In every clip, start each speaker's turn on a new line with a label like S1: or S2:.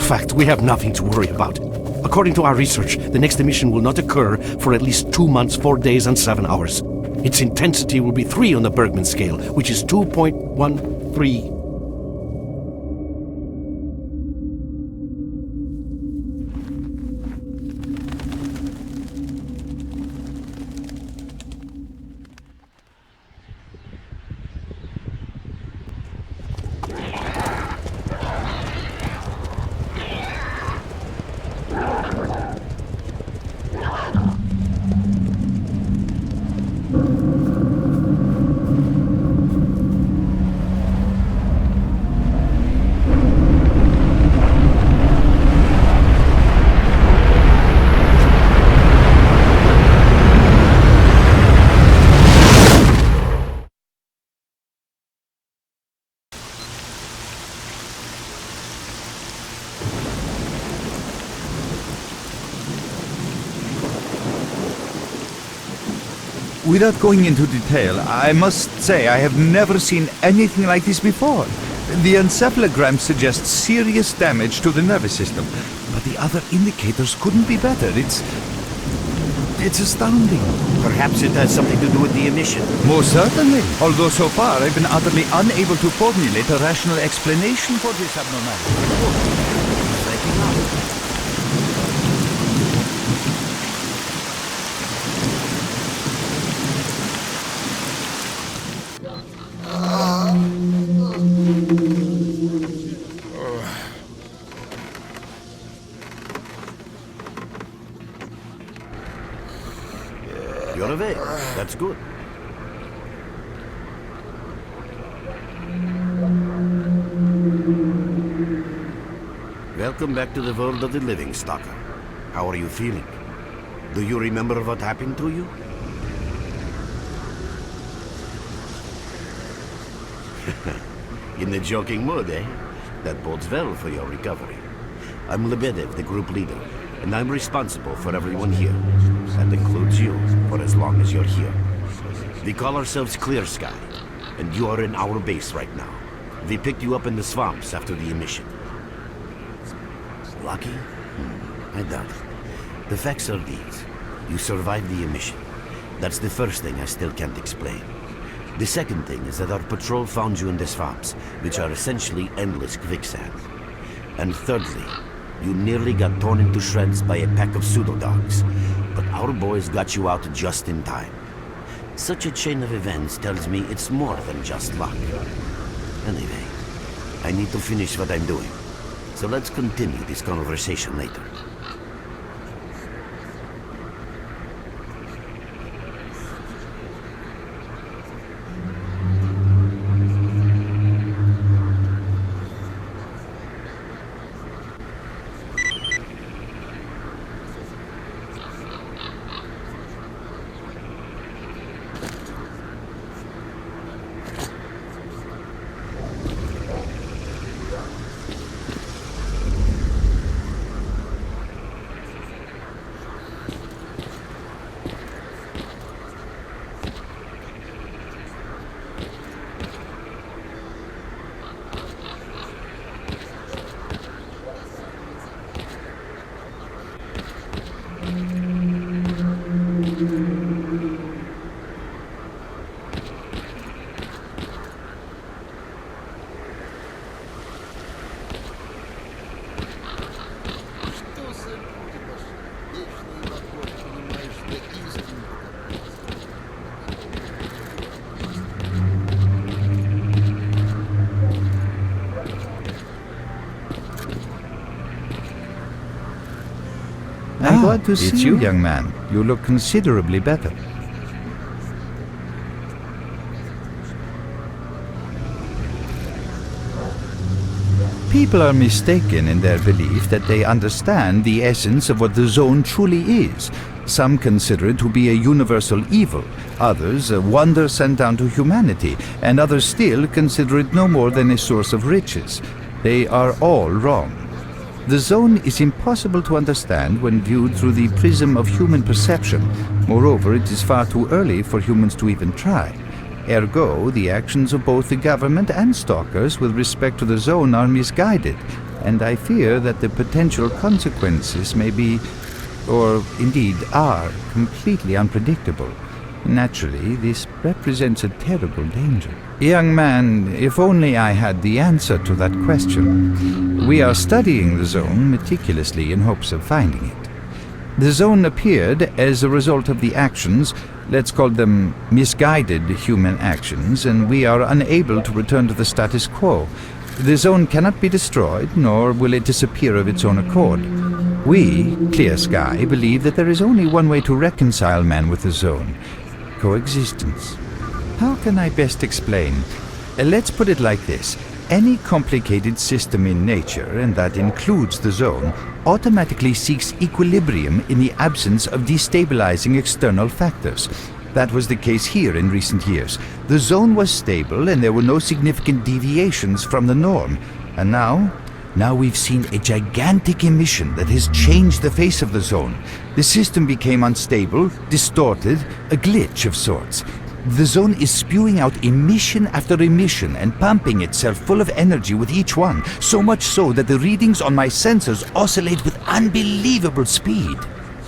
S1: fact, we have nothing to worry about. According to our research, the next emission will not occur for at least 2 months, 4 days, and 7 hours. Its intensity will be 3 on the Bergman scale, which is 2.13.
S2: Without going into detail, I must say I have never seen anything like this before. The encephalogram suggests serious damage to the nervous system, but the other indicators couldn't be better. It's astounding.
S3: Perhaps it has something to do with the emission.
S2: Most certainly. Although so far I've been utterly unable to formulate a rational explanation for this abnormality.
S3: You're awake. That's good. Welcome back to the world of the living, Stalker. How are you feeling? Do you remember what happened to you? In the joking mood, eh? That bodes well for your recovery. I'm Lebedev, the group leader, and I'm responsible for everyone here. That includes you, for as long as you're here. We call ourselves ClearSky, and you are in our base right now. We picked you up in the swamps after the emission. Lucky? I doubt it. The facts are these. You survived the emission. That's the first thing I still can't explain. The second thing is that our patrol found you in the swamps, which are essentially endless quicksand. And thirdly, you nearly got torn into shreds by a pack of pseudo-dogs, but our boys got you out just in time. Such a chain of events tells me it's more than just luck. Anyway, I need to finish what I'm doing, so let's continue this conversation later.
S2: I'm glad to see you, young man. You look considerably better. People are mistaken in their belief that they understand the essence of what the zone truly is. Some consider it to be a universal evil, others a wonder sent down to humanity, and others still consider it no more than a source of riches. They are all wrong. The zone is impossible to understand when viewed through the prism of human perception. Moreover, it is far too early for humans to even try. Ergo, the actions of both the government and stalkers with respect to the zone are misguided, and I fear that the potential consequences may be, or indeed are, completely unpredictable. Naturally, this represents a terrible danger. Young man, if only I had the answer to that question. We are studying the zone meticulously in hopes of finding it. The zone appeared as a result of the actions, let's call them misguided human actions, and we are unable to return to the status quo. The zone cannot be destroyed, nor will it disappear of its own accord. We, ClearSky, believe that there is only one way to reconcile man with the zone: coexistence. How can I best explain? Let's put it like this. Any complicated system in nature, and that includes the zone, automatically seeks equilibrium in the absence of destabilizing external factors. That was the case here in recent years. The zone was stable and there were no significant deviations from the norm. And now we've seen a gigantic emission that has changed the face of the zone. The system became unstable, distorted, a glitch of sorts. The zone is spewing out emission after emission and pumping itself full of energy with each one, so much so that the readings on my sensors oscillate with unbelievable speed.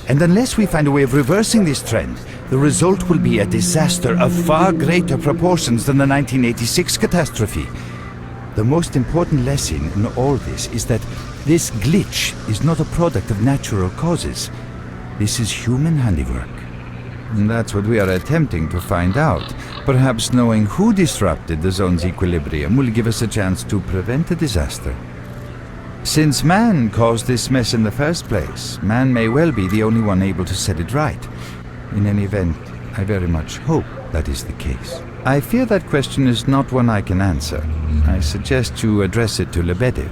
S2: And unless we find a way of reversing this trend, the result will be a disaster of far greater proportions than the 1986 catastrophe. The most important lesson in all this is that this glitch is not a product of natural causes. This is human handiwork. And that's what we are attempting to find out. Perhaps knowing who disrupted the zone's equilibrium will give us a chance to prevent a disaster. Since man caused this mess in the first place, man may well be the only one able to set it right. In any event, I very much hope that is the case. I fear that question is not one I can answer. I suggest you address it to Lebedev.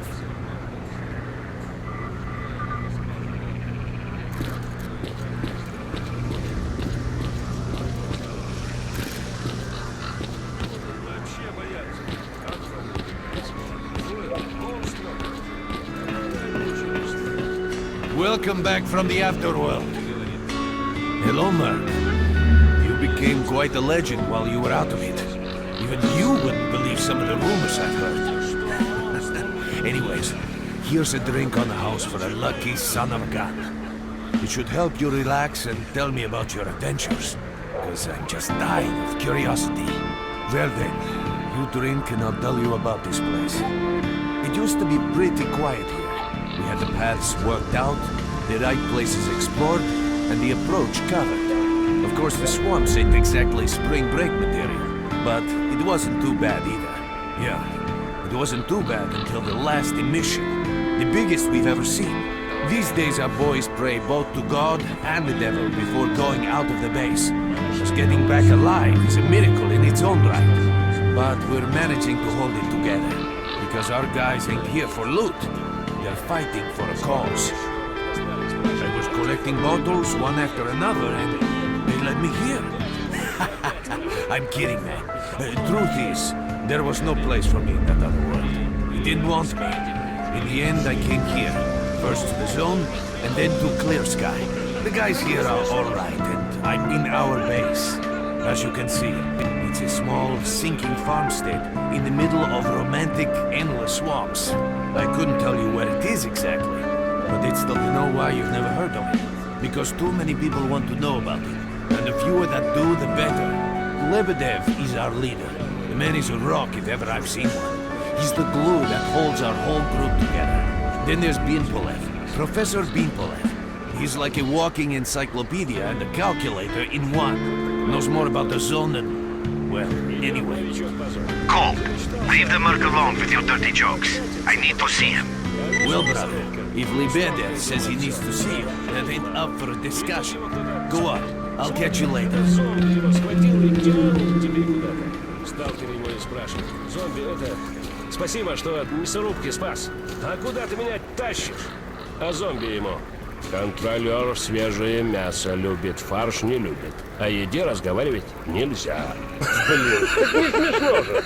S4: Welcome back from the afterworld. Hello, Mark. You became quite a legend while you were out of it. Even you wouldn't believe some of the rumors I've heard. Anyways, here's a drink on the house for a lucky son of a gun. It should help you relax and tell me about your adventures, because I'm just dying of curiosity. Well then, you drink and I'll tell you about this place. It used to be pretty quiet here. We had the paths worked out, the right places explored, and the approach covered. Of course, the swamps ain't exactly spring break material, but it wasn't too bad either. Yeah, it wasn't too bad until the last emission, the biggest we've ever seen. These days our boys pray both to God and the devil before going out of the base. Just getting back alive is a miracle in its own right. But we're managing to hold it together, because our guys ain't here for loot. They're fighting for a cause. I was collecting bottles one after another and they let me here. I'm kidding, man. Truth is, there was no place for me in that other world. He didn't want me. In the end, I came here. First to the zone, and then to ClearSky. The guys here are alright, and I'm in our base. As you can see, it's a small, sinking farmstead in the middle of romantic, endless swamps. I couldn't tell you where it is exactly, but it's still to know why you've never heard of it. Because too many people want to know about it, and the fewer that do, the better. Lebedev is our leader. The man is a rock if ever I've seen one. He's the glue that holds our whole group together. Then there's Binpolev, Professor Binpolev. He's like a walking encyclopedia and a calculator in one. Knows more about the zone than... well, anyway.
S5: Cole, leave the Merc alone with your dirty jokes. I need to see him.
S4: Well, brother, if Lebedev says he needs to see you, that ain't up for a discussion. Go on, I'll catch you later.
S6: Сталкер его и спрашивает. Зомби, это... Спасибо, что от мясорубки спас. А куда ты меня тащишь? А зомби ему. Контролер свежее мясо любит, фарш не любит. О еде разговаривать нельзя. Блин, так не смешно же.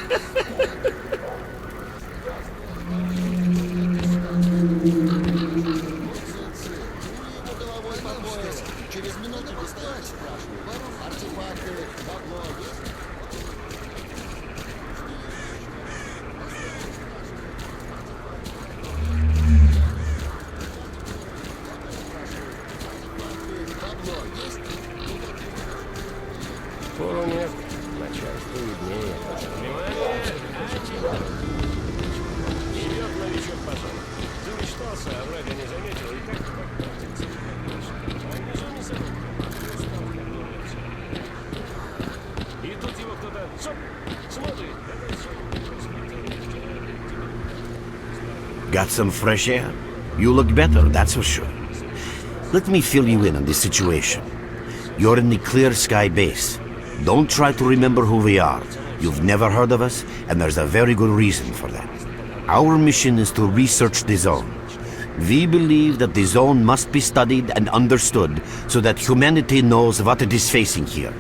S6: Спору нет. Начальство виднее. Идет новичок пошел. Замечтался, а врага не заметил, и так подпортится. А внизу не забыл. И тут его кто-то... Стоп! Смотри!
S3: Got some fresh air? You look better, that's for sure. Let me fill you in on this situation. You're in the ClearSky base. Don't try to remember who we are. You've never heard of us, and there's a very good reason for that. Our mission is to research the zone. We believe that the zone must be studied and understood so that humanity knows what it is facing here.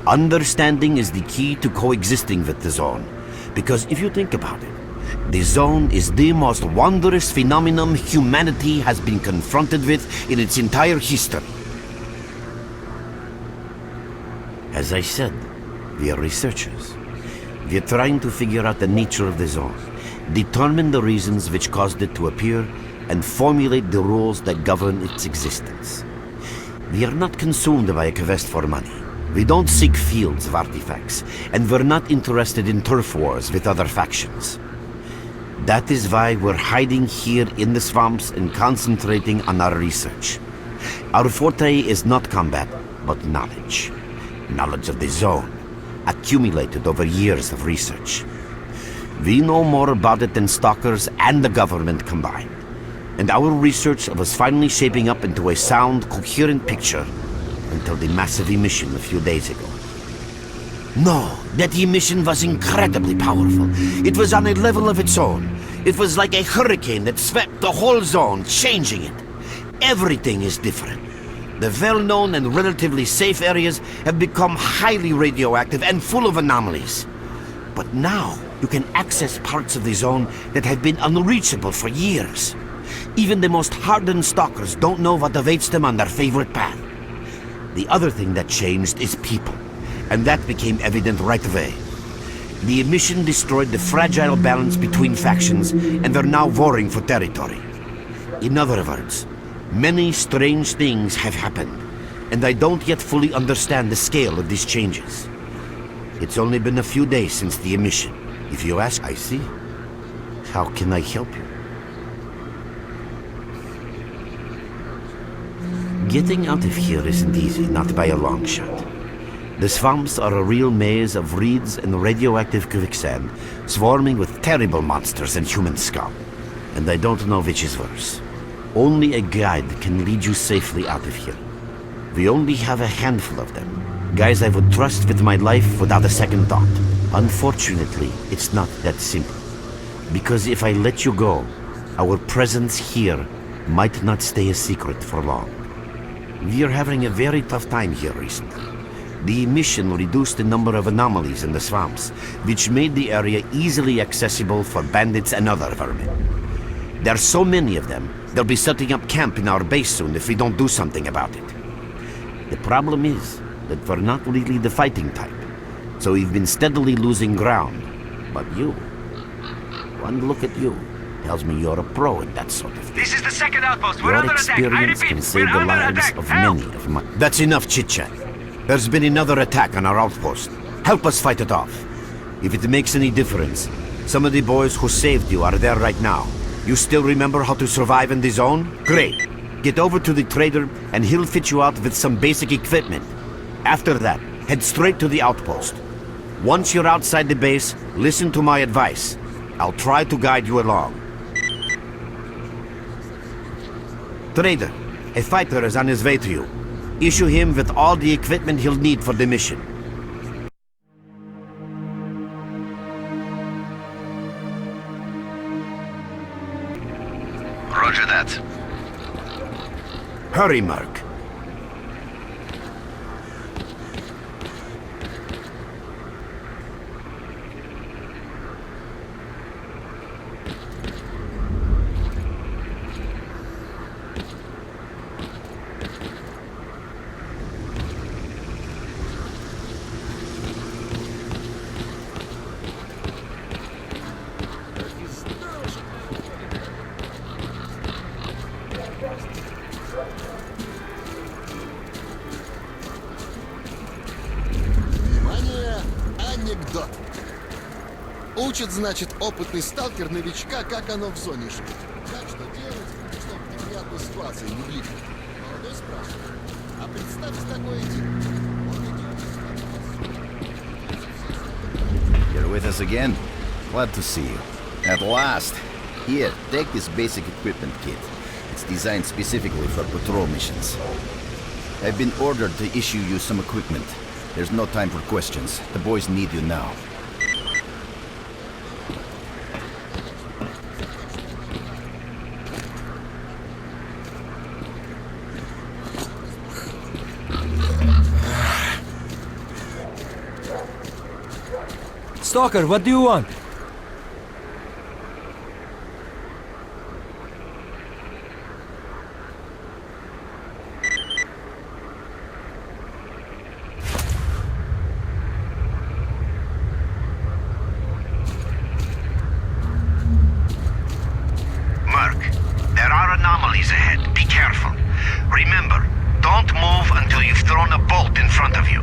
S3: Understanding is the key to coexisting with the zone. Because if you think about it, the zone is the most wondrous phenomenon humanity has been confronted with in its entire history. As I said, we are researchers. We are trying to figure out the nature of the zone, determine the reasons which caused it to appear, and formulate the rules that govern its existence. We are not consumed by a quest for money. We don't seek fields of artifacts, and we're not interested in turf wars with other factions. That is why we're hiding here in the swamps and concentrating on our research. Our forte is not combat, but knowledge. Knowledge of the zone, accumulated over years of research. We know more about it than stalkers and the government combined. And our research was finally shaping up into a sound, coherent picture until the massive emission a few days ago. No, that emission was incredibly powerful. It was on a level of its own. It was like a hurricane that swept the whole zone, changing it. Everything is different. The well-known and relatively safe areas have become highly radioactive and full of anomalies. But now, you can access parts of the zone that have been unreachable for years. Even the most hardened stalkers don't know what awaits them on their favorite path. The other thing that changed is people, and that became evident right away. The emission destroyed the fragile balance between factions, and they're now warring for territory. In other words, many strange things have happened, and I don't yet fully understand the scale of these changes. It's only been a few days since the emission. If you ask, I see. How can I help you? Getting out of here isn't easy, not by a long shot. The swamps are a real maze of reeds and radioactive quicksand, swarming with terrible monsters and human scum. And I don't know which is worse. Only a guide can lead you safely out of here. We only have a handful of them. Guys I would trust with my life without a second thought. Unfortunately, it's not that simple. Because if I let you go, our presence here might not stay a secret for long. We are having a very tough time here recently. The emission reduced the number of anomalies in the swamps, which made the area easily accessible for bandits and other vermin. There are so many of them, they'll be setting up camp in our base soon if we don't do something about it. The problem is that we're not really the fighting type, so we've been steadily losing ground. But you, one look at you, tells me you're a pro in that sort of thing.
S5: This is the second outpost. We're
S3: Your
S5: under attack. I
S3: experience
S5: repeat,
S3: can save
S5: we're
S3: the
S5: under
S3: lives
S5: attack.
S3: of
S5: Help!
S3: many of my... That's enough chit-chat. There's been another attack on our outpost. Help us fight it off. If it makes any difference, some of the boys who saved you are there right now. You still remember how to survive in the zone? Great. Get over to the trader and he'll fit you out with some basic equipment. After that, head straight to the outpost. Once you're outside the base, listen to my advice. I'll try to guide you along. Trader, a fighter is on his way to you. Issue him with all the equipment he'll need for the mission.
S5: Roger that.
S3: Hurry, Merc.
S7: анекдот. Учит, значит, опытный сталкер новичка, как оно в зоне жить. Как что делать, чтобы в неприятную ситуацию не влипнуть. Молодой спрашивает, а представьте такое дело.
S8: You're with us again? Glad to see you. At last! Here, take this basic equipment kit. It's designed specifically for patrol missions. I've been ordered to issue you some equipment. There's no time for questions. The boys need you now.
S9: Stalker, what do you want?
S5: Merc, there are anomalies ahead. Be careful. Remember, don't move until you've thrown a bolt in front of you.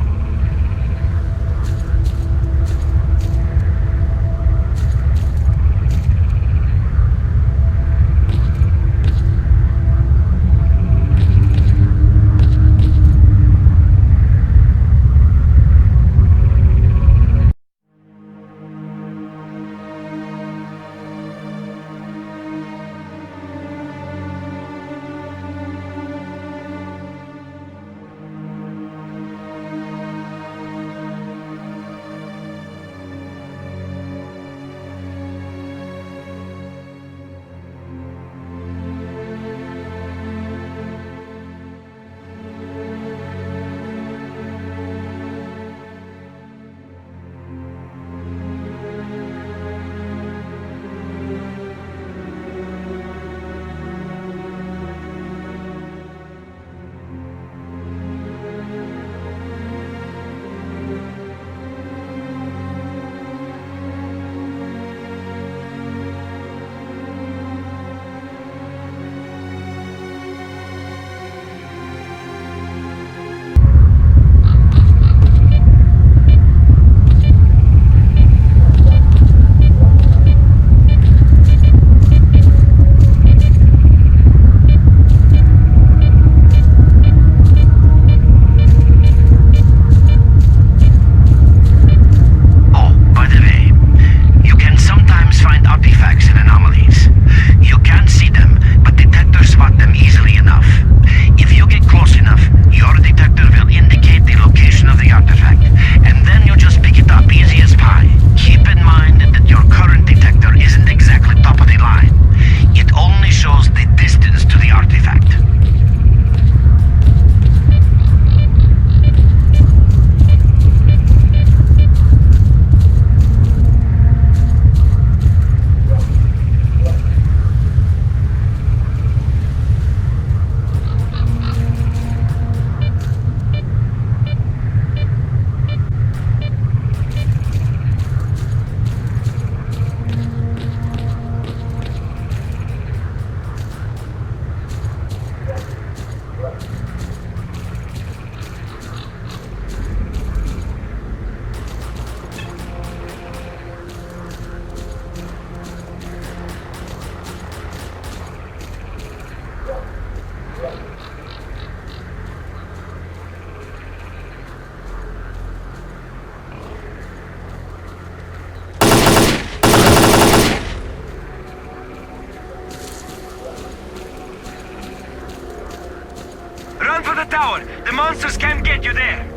S5: Run for the tower! The monsters can't get you there!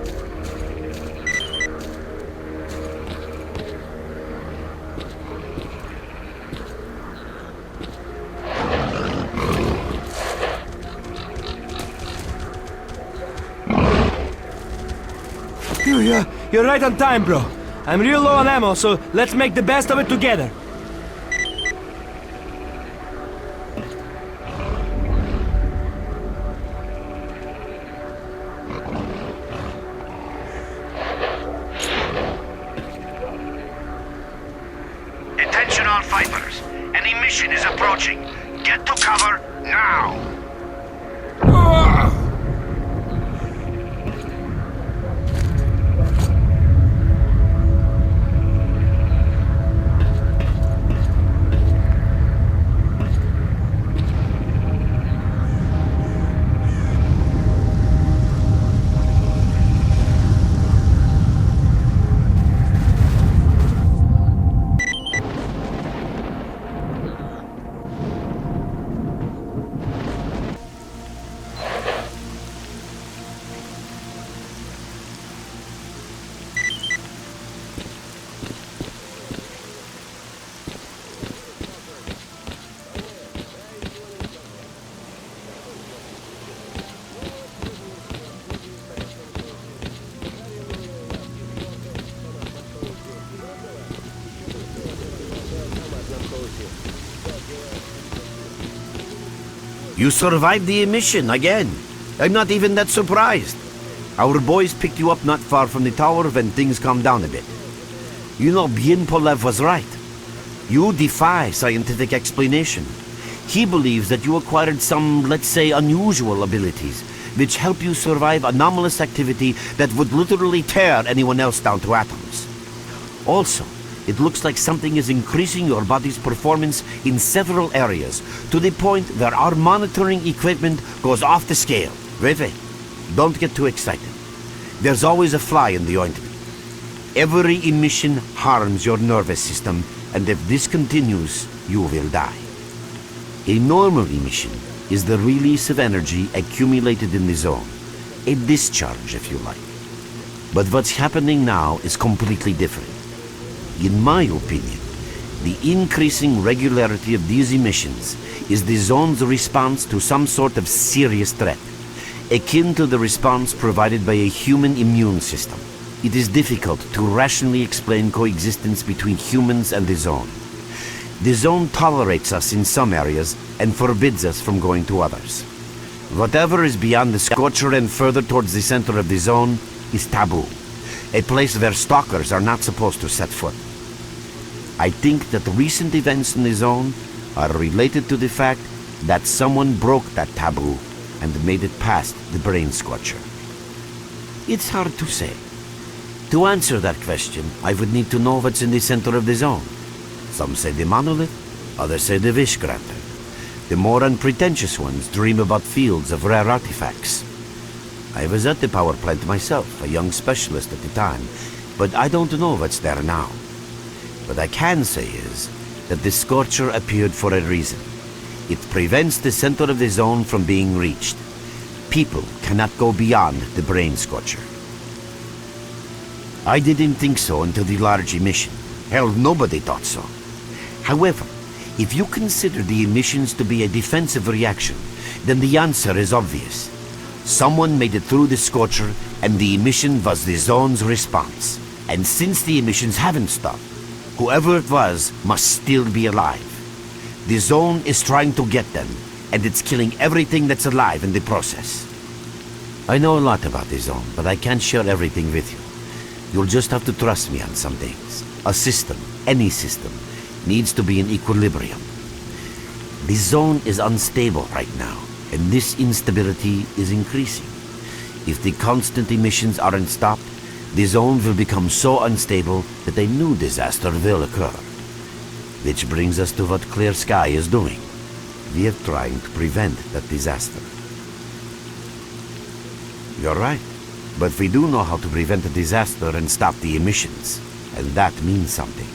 S9: You're right on time, bro. I'm real low on ammo, so let's make the best of it together.
S5: Attention all fighters. An emission is approaching. Get to cover now!
S3: You survived the emission again. I'm not even that surprised. Our boys picked you up not far from the tower when things calmed down a bit. You know, Bien Polev was right. You defy scientific explanation. He believes that you acquired some, let's say, unusual abilities, which help you survive anomalous activity that would literally tear anyone else down to atoms. Also, it looks like something is increasing your body's performance in several areas, to the point where our monitoring equipment goes off the scale. Wait. Don't get too excited. There's always a fly in the ointment. Every emission harms your nervous system, and if this continues, you will die. A normal emission is the release of energy accumulated in the zone. A discharge, if you like. But what's happening now is completely different. In my opinion, the increasing regularity of these emissions is the zone's response to some sort of serious threat, akin to the response provided by a human immune system. It is difficult to rationally explain coexistence between humans and the zone. The zone tolerates us in some areas and forbids us from going to others. Whatever is beyond the scorcher and further towards the center of the zone is taboo, a place where stalkers are not supposed to set foot. I think that recent events in the zone are related to the fact that someone broke that taboo and made it past the brain scorcher. It's hard to say. To answer that question, I would need to know what's in the center of the zone. Some say the monolith, others say the wish granter. The more unpretentious ones dream about fields of rare artifacts. I was at the power plant myself, a young specialist at the time, but I don't know what's there now. What I can say is that the scorcher appeared for a reason. It prevents the center of the zone from being reached. People cannot go beyond the brain scorcher. I didn't think so until the large emission. Hell, nobody thought so. However, if you consider the emissions to be a defensive reaction, then the answer is obvious. Someone made it through the scorcher, and the emission was the zone's response. And since the emissions haven't stopped, whoever it was must still be alive. The zone is trying to get them, and it's killing everything that's alive in the process. I know a lot about the zone, but I can't share everything with you. You'll just have to trust me on some things. A system, any system, needs to be in equilibrium. The zone is unstable right now, and this instability is increasing. If the constant emissions aren't stopped, the zone will become so unstable that a new disaster will occur. Which brings us to what ClearSky is doing. We are trying to prevent that disaster. You're right, but we do know how to prevent a disaster and stop the emissions, and that means something.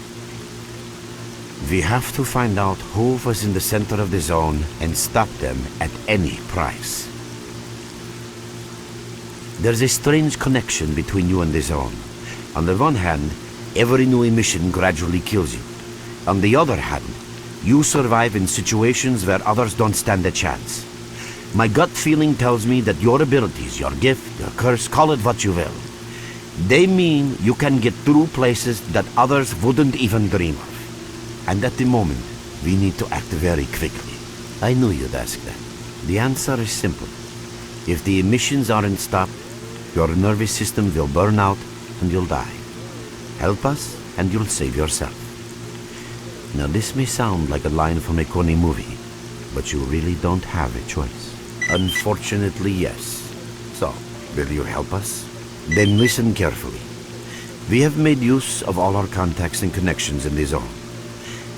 S3: We have to find out who was in the center of the zone and stop them at any price. There's a strange connection between you and the zone. On the one hand, every new emission gradually kills you. On the other hand, you survive in situations where others don't stand a chance. My gut feeling tells me that your abilities, your gift, your curse, call it what you will, they mean you can get through places that others wouldn't even dream of. And at the moment, we need to act very quickly. I knew you'd ask that. The answer is simple. If the emissions aren't stopped, your nervous system will burn out and you'll die. Help us and you'll save yourself. Now this may sound like a line from a corny movie, but you really don't have a choice. Unfortunately, yes. So, will you help us? Then listen carefully. We have made use of all our contacts and connections in the zone.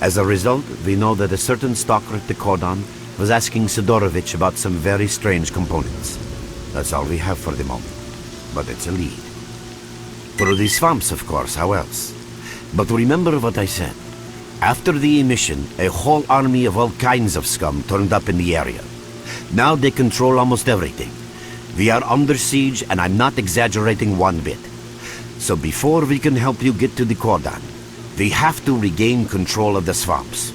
S3: As a result, we know that a certain stalker at the cordon was asking Sidorovich about some very strange components. That's all we have for the moment. But it's a lead. Through the swamps, of course, how else? But remember what I said. After the emission, a whole army of all kinds of scum turned up in the area. Now they control almost everything. We are under siege, and I'm not exaggerating one bit. So before we can help you get to the cordon, we have to regain control of the swamps.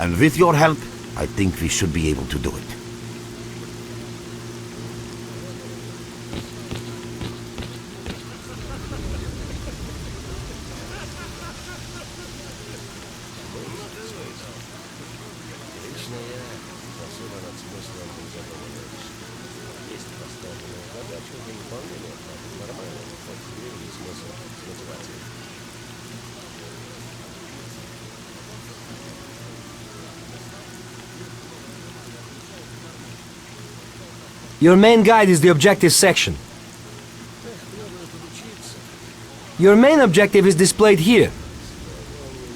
S3: And with your help, I think we should be able to do it.
S6: Лично я особо над смыслом
S9: Your main guide is the objective section. Your main objective is displayed here,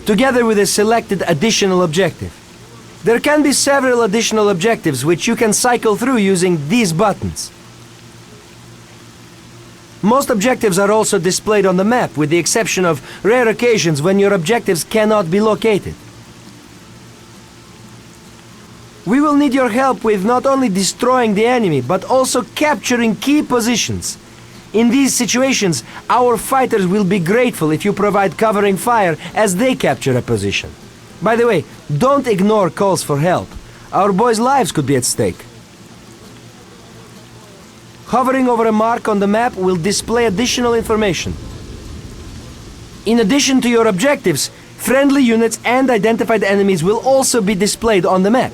S9: together with a selected additional objective. There can be several additional objectives which you can cycle through using these buttons. Most objectives are also displayed on the map, with the exception of rare occasions when your objectives cannot be located. We will need your help with not only destroying the enemy, but also capturing key positions. In these situations, our fighters will be grateful if you provide covering fire as they capture a position. By the way, don't ignore calls for help. Our boys' lives could be at stake. Hovering over a mark on the map will display additional information. In addition to your objectives, friendly units and identified enemies will also be displayed on the map.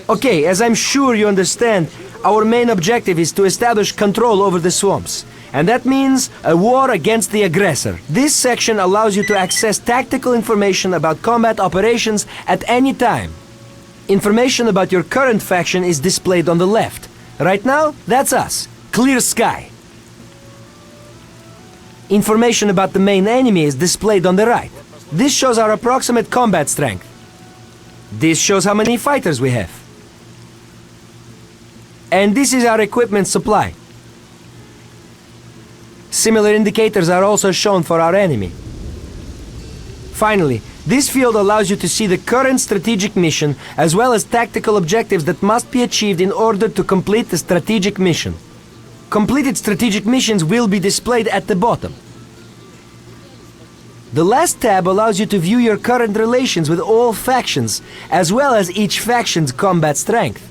S9: Okay, as I'm sure you understand, our main objective is to establish control over the swamps. And that means a war against the aggressor. This section allows you to access tactical information about combat operations at any time. Information about your current faction is displayed on the left. Right now, that's us, ClearSky. Information about the main enemy is displayed on the right. This shows our approximate combat strength. This shows how many fighters we have. And this is our equipment supply. Similar indicators are also shown for our enemy. Finally, this field allows you to see the current strategic mission as well as tactical objectives that must be achieved in order to complete the strategic mission. Completed strategic missions will be displayed at the bottom. The last tab allows you to view your current relations with all factions, as well as each faction's combat strength.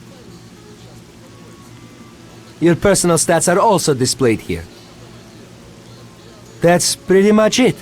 S9: Your personal stats are also displayed here. That's pretty much it.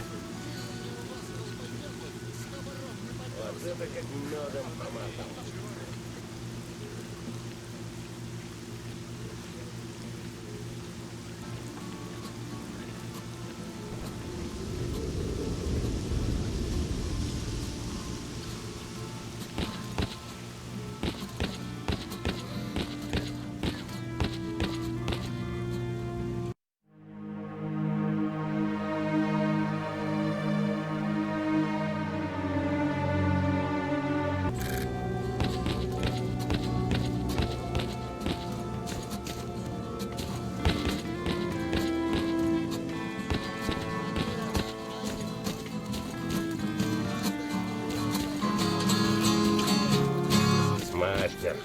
S6: Мастер.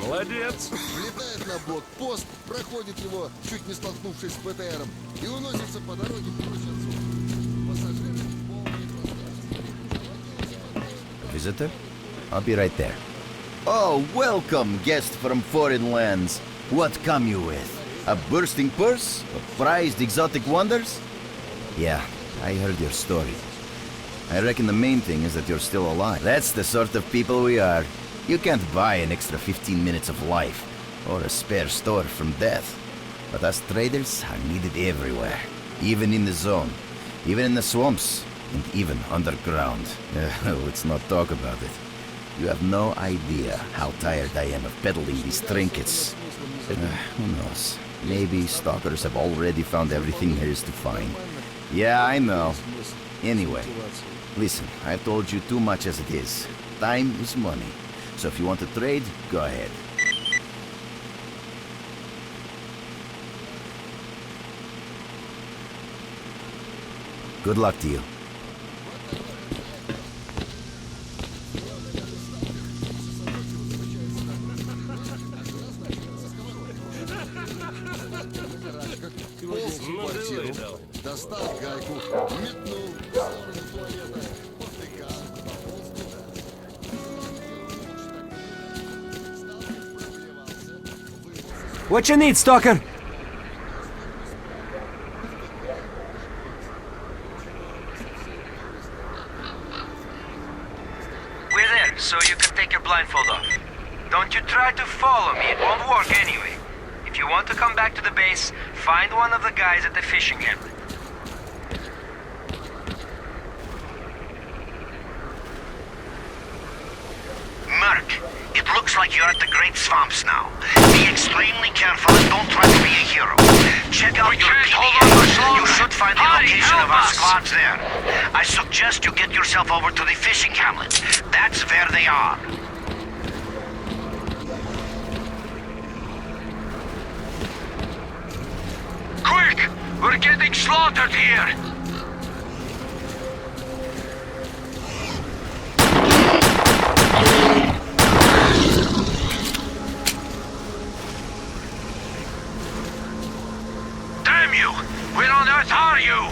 S6: Молодец.
S7: Влетает на блокпост, проходит его, чуть не столкнувшись с ПТРом, и уносится по дороге прочь отсюда. Пассажиры в полной прострации.
S8: Visitor? I'll be right there. Oh, welcome, guest from foreign lands. What come you with? A bursting purse? A prized exotic wonders? Yeah, I heard your story. I reckon the main thing is that you're still alive. That's the sort of people we are. You can't buy an extra 15 minutes of life, or a spare store from death. But us traders are needed everywhere. Even in the zone, even in the swamps, and even underground. Let's not talk about it. You have no idea how tired I am of peddling these trinkets. Who knows? Maybe stalkers have already found everything there is to find. Yeah, I know. Anyway, listen, I've told you too much as it is. Time is money. So if you want to trade, go ahead. Good luck to you.
S7: Полз в квартиру, достал гайку, метнул в сторону туалета, повтыкал, пополз туда.
S9: What you need, Stalker?
S10: We're there, so you can take your blindfold off. Don't you try to follow me, it won't work anyway. If you want to come back to the base, find one of the guys at the fishing hamlet.
S5: Mark, it looks like you're at the Great Swamps now. Be extremely careful and don't try to be a hero. Check out your PDA. You should find the location of our squads there. I suggest you get yourself over to the fishing hamlet. That's where they are.
S10: Quick! We're getting slaughtered here! Damn you! Where on earth are you?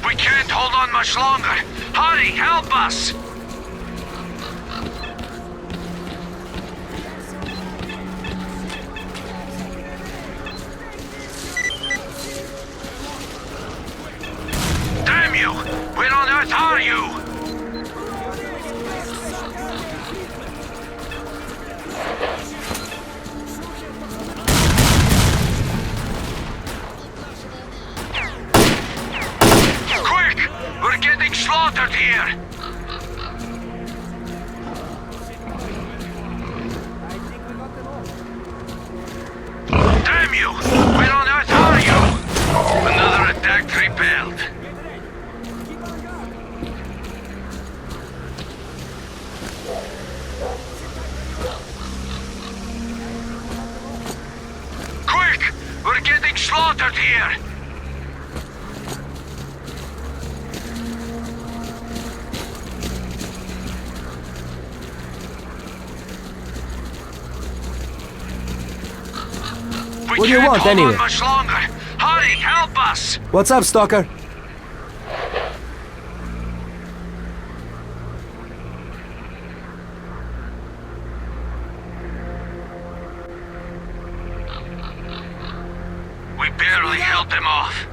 S10: We can't hold on much longer. Hurry, help us! Damn you! Where on earth are you? Quick! We're getting slaughtered here! Damn you! Where on earth are you? Another attack repelled. Quick! We're getting slaughtered here!
S9: What do you want, anyway?
S10: Much longer. Hurry, help us!
S9: What's up, Stalker?
S10: We barely held them off.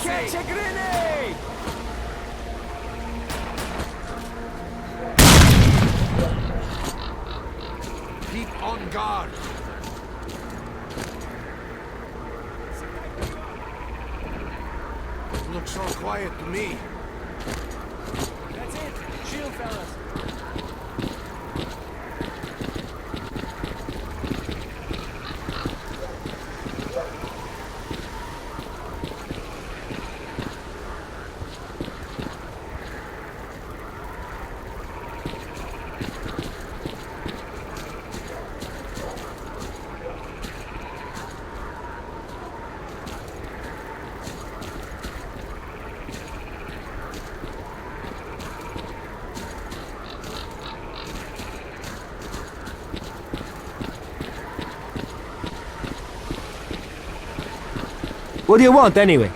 S9: Catch a grenade!
S4: Keep on guard. It looks so quiet to me.
S9: That's it. Shield, fellas. What do you want, anyway?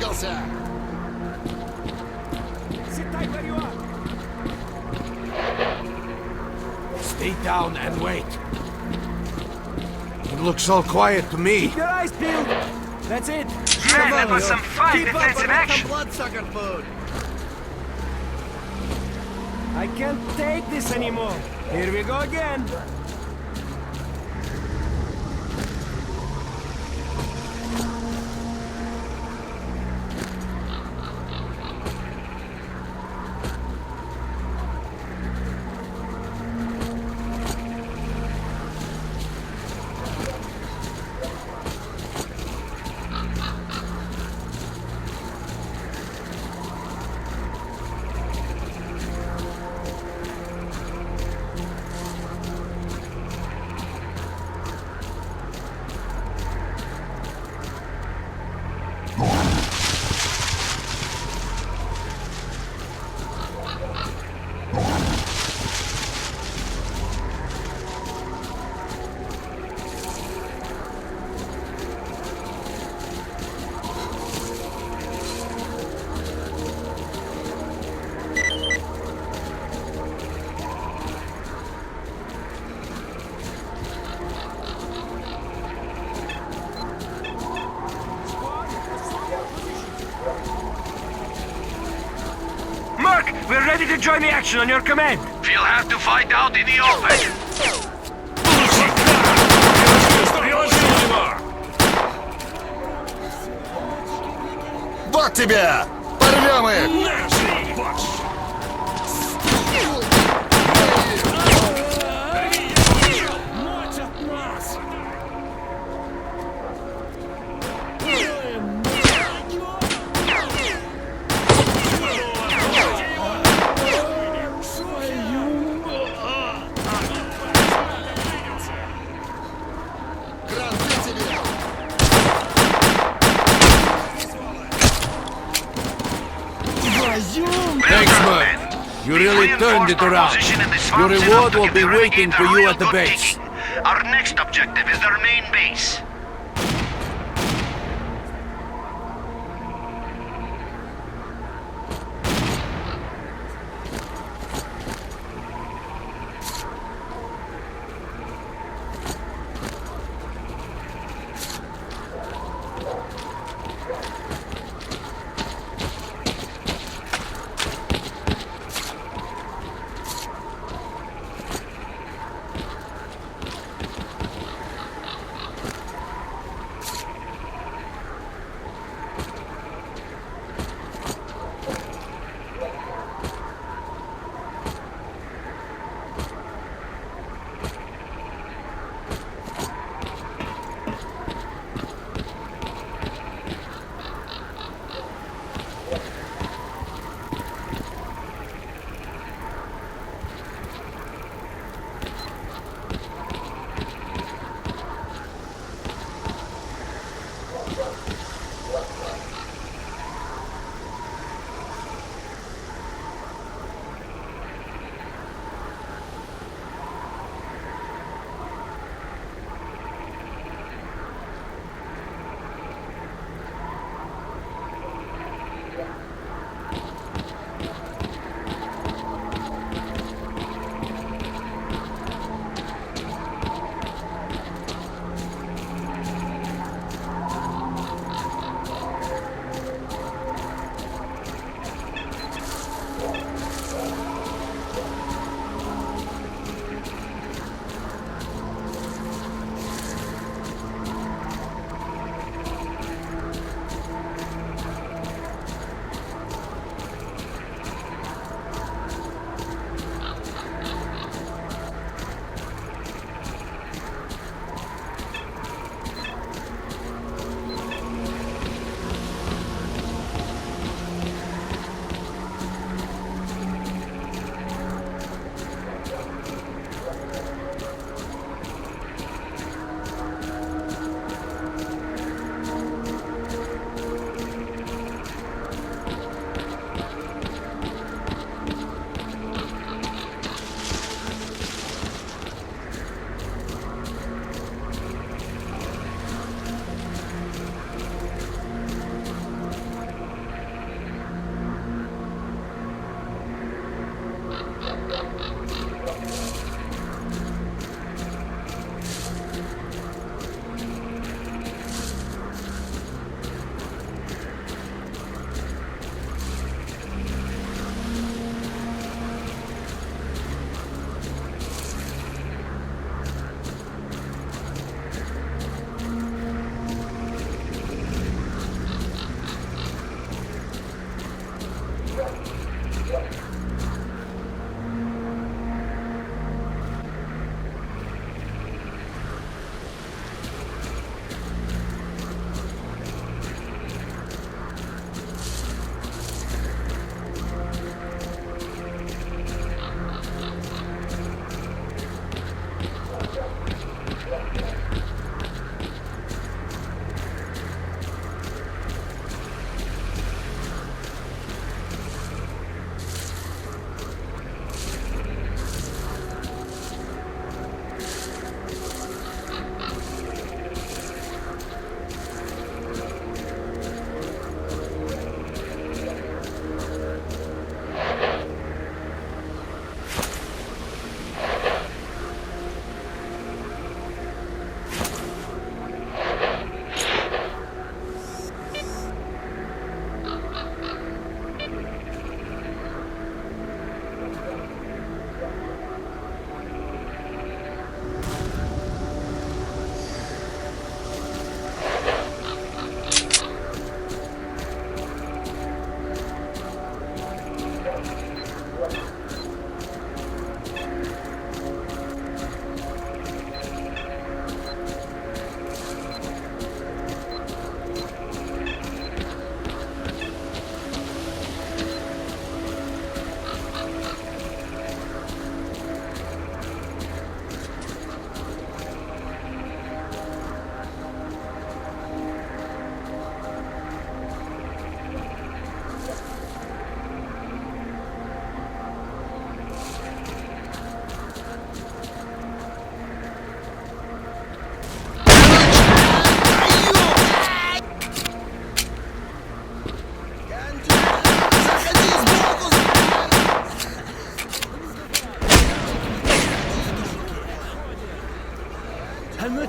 S7: двигался!
S4: Stay down and wait. It looks all quiet to me.
S9: Your eyes peeled. That's it.
S10: Man, that was some fine defensive action.
S7: Bloodsucker food!
S9: I can't take this anymore. Here we go again.
S10: Merc, we're ready to join the action on your command. We'll have to fight out in the open.
S7: Вот тебе! Порвем их!
S4: Thanks, Merc. You really turned it around. Your reward will be waiting for you at the base.
S5: Our next objective is their main base.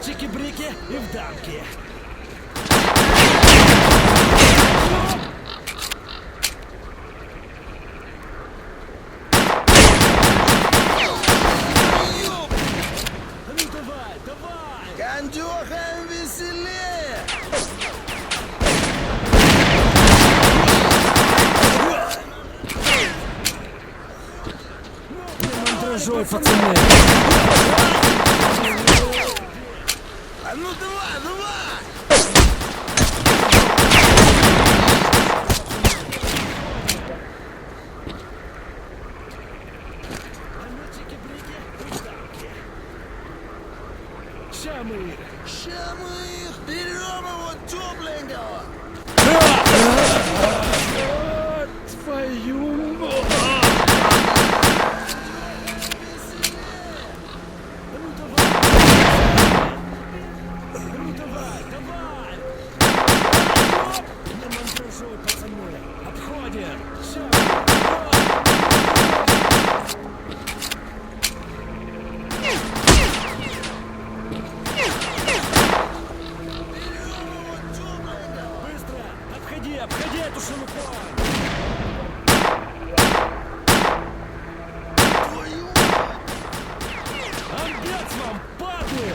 S6: чики-брики и в дамки. Ну давай, давай!
S8: Кондюхаем веселее!
S6: Мандражой, пацаны!
S8: А ну давай, давай!
S6: Ща мы их!
S8: Ща мы их берем его тепленького!
S6: Твою мать! Ну давай, давай! На мандражой, пацаны! Обходим! Ща! Быстро! Обходи, обходи эту шелупу! Амбец вам, падлы!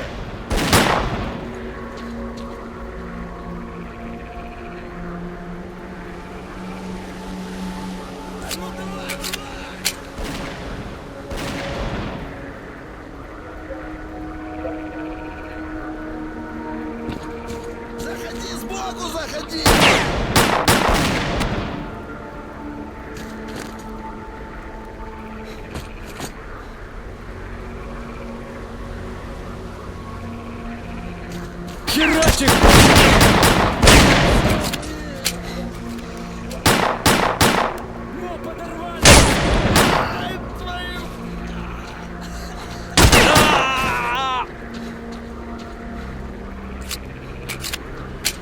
S8: Заходи сбоку, заходи!
S6: Херачик! Ну, подорвали!
S8: Ай, твою!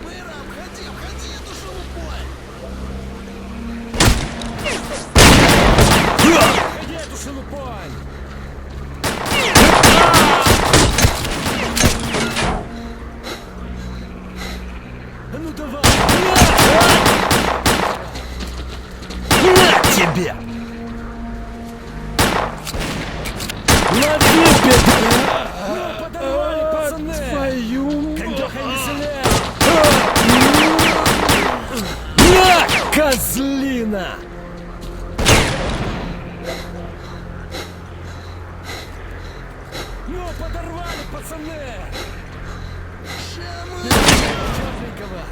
S8: Мыра, обходи, обходи эту шелупой!
S6: Ходи эту шелупань! А ну давай! На тебе! Лови, беда! Ну, подорвали, пацаны! Твою Кондёха веселее! На, козлина! Ну, подорвали, пацаны!
S8: Ща мы...
S6: Тепленького!